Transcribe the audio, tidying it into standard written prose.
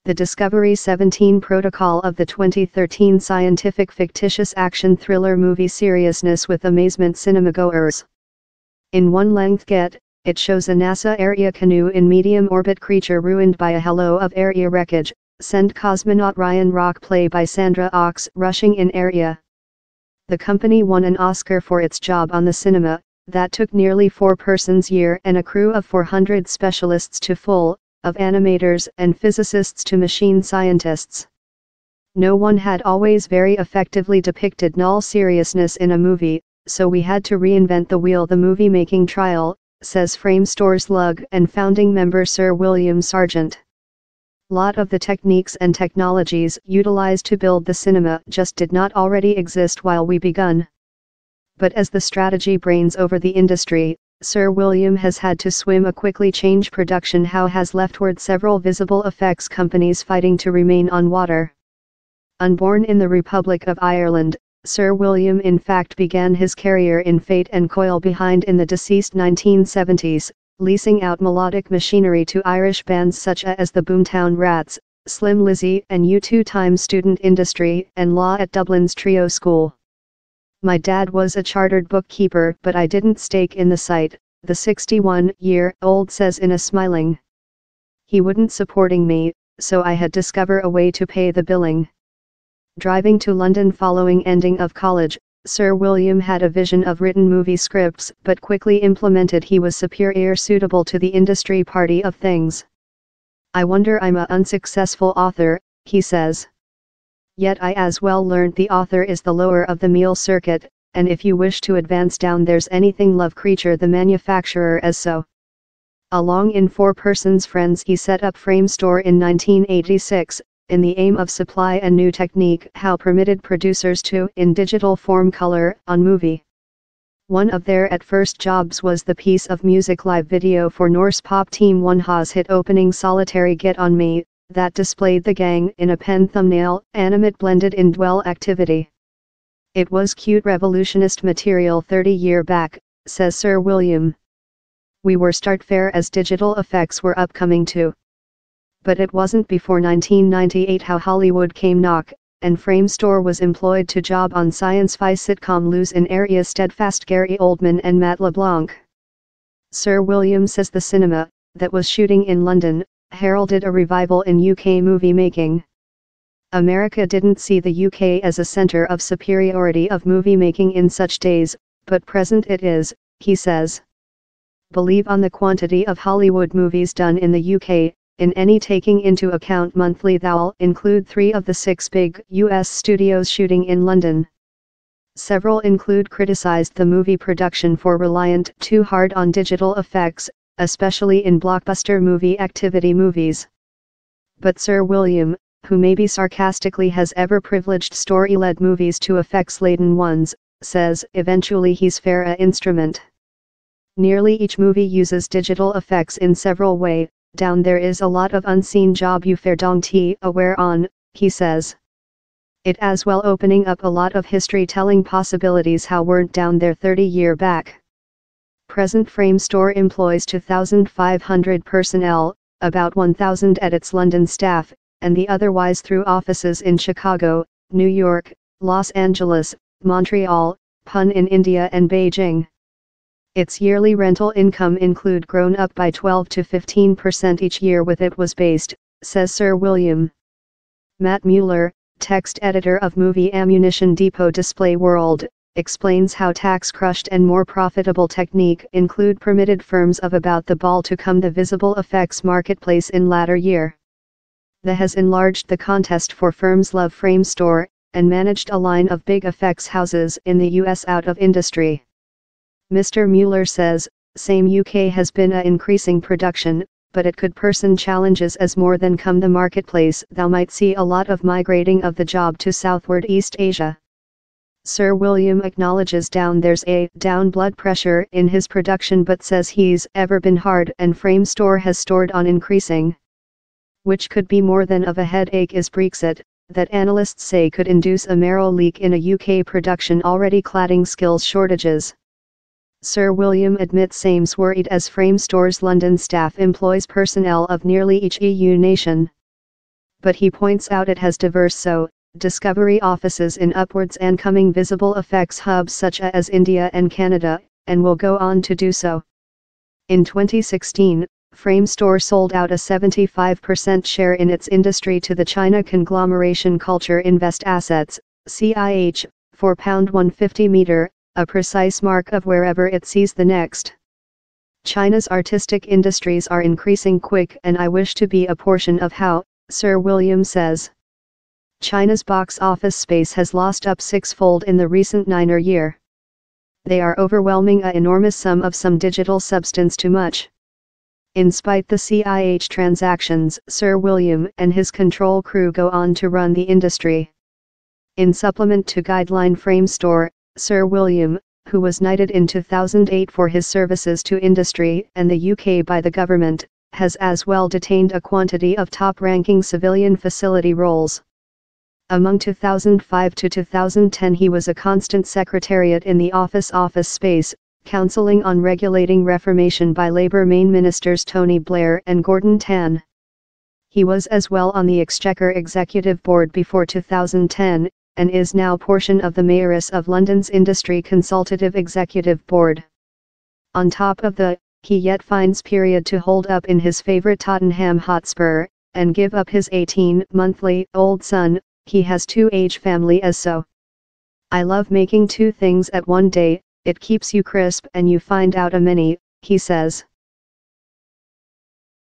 the Discovery 17 protocol of the 2013 scientific fictitious action thriller movie Seriousness with Amazement cinemagoers. In one length get, it shows a NASA area canoe in medium orbit creature ruined by a halo of area wreckage, send cosmonaut Ryan Rock play by Sandra Ox rushing in area. The company won an Oscar for its job on the cinema, that took nearly 4 persons year and a crew of 400 specialists to full, of animators and physicists to machine scientists. No one had always very effectively depicted null seriousness in a movie, so we had to reinvent the wheel. The movie-making trial, says Framestore's lug and founding member Sir William Sargent. Lot of the techniques and technologies utilized to build the cinema just did not already exist while we begun. But as the strategy brains over the industry, Sir William has had to swim a quickly change production how has leftward several visible effects companies fighting to remain on water. Unborn in the Republic of Ireland, Sir William in fact began his career in Fate and Coil behind in the deceased 1970s, leasing out melodic machinery to Irish bands such as the Boomtown Rats, Slim Lizzy and U2 student industry and law at Dublin's Trio School. My dad was a chartered bookkeeper but I didn't stake in the site, the 61-year-old says in a smiling. He wouldn't supporting me, so I had discover a way to pay the billing. Driving to London following ending of college, Sir William had a vision of written movie scripts but quickly implemented he was superior suitable to the industry party of things. I wonder I'm a unsuccessful author, he says. Yet I as well learned the author is the lower of the meal circuit, and if you wish to advance down there's anything love creature the manufacturer as so. Along in 4 persons friends he set up Framestore in 1986, in the aim of supply a new technique how permitted producers to in digital form color on movie. One of their at first jobs was the piece of music live video for Norse pop team One Ha's hit opening Solitary Get On Me, that displayed the gang in a pen thumbnail, animate blended in dwell activity. It was cute revolutionist material 30 years back, says Sir William. We were start fair as digital effects were upcoming too. But it wasn't before 1998 how Hollywood came knock, and Framestore was employed to job on science-fi sitcom Lose in Area Steadfast Gary Oldman and Matt LeBlanc. Sir William says the cinema, that was shooting in London, heralded a revival in UK movie making. America didn't see the UK as a center of superiority of movie making in such days, but present it is, he says. Believe on the quantity of Hollywood movies done in the UK, in any taking into account monthly thou'll include 3 of the 6 big US studios shooting in London. Several include criticized the movie production for reliant too hard on digital effects, especially in blockbuster movie activity movies. But Sir William, who maybe sarcastically has ever privileged story-led movies to effects-laden ones, says eventually he's fair a instrument. Nearly each movie uses digital effects in several ways. Down there is a lot of unseen job you fair don't aware on, he says. It as well opening up a lot of history-telling possibilities how weren't down there 30 years back. Present Framestore employs 2,500 personnel, about 1,000 at its London staff, and the otherwise through offices in Chicago, New York, Los Angeles, Montreal, Pune in India and Beijing. Its yearly rental income include grown up by 12 to 15% each year with it was based, says Sir William. Matt Mueller, text editor of Movie Ammunition Depot Display World, explains how tax-crushed and more profitable technique include permitted firms of about the ball to come the visible effects marketplace in latter year. The has enlarged the contest for firms love Framestore, and managed a line of big effects houses in the US out of industry. Mr. Mueller says, same UK has been a increasing production, but it could person challenges as more than come the marketplace thou might see a lot of migrating of the job to southward East Asia. Sir William acknowledges down there's a down blood pressure in his production but says he's ever been hard and Framestore has stored on increasing. Which could be more than of a headache is Brexit, that analysts say could induce a marrow leak in a UK production already cladding skills shortages. Sir William admits same's worried as Framestore's London staff employs personnel of nearly each EU nation. but he points out it has diverse discovery offices in upwards and coming visible effects hubs such as India and Canada, and will go on to do so. In 2016, Framestore sold out a 75% share in its industry to the China conglomeration Culture Invest Assets, CIH, for £150 meter, a precise mark of wherever it sees the next. China's artistic industries are increasing quick, and I wish to be a portion of how, Sir William says. China's box office space has lost up sixfold in the recent 9 year. They are overwhelming an enormous sum of some digital substance too much. In spite the CIH transactions, Sir William and his control crew go on to run the industry. In supplement to Guideline Framestore, Sir William, who was knighted in 2008 for his services to industry and the UK by the government, has as well detained a quantity of top-ranking civilian facility roles. Among 2005 to 2010 he was a constant secretariat in the office space, counselling on regulating reformation by Labour main ministers Tony Blair and Gordon Tan. He was as well on the Exchequer Executive Board before 2010, and is now portion of the Mayoress of London's Industry Consultative Executive Board. On top of he yet finds period to hold up in his favourite Tottenham Hotspur, and give up his 18-monthly-old son. He has 2-age family as so. I love making 2 things at one day, it keeps you crisp and you find out a many, he says.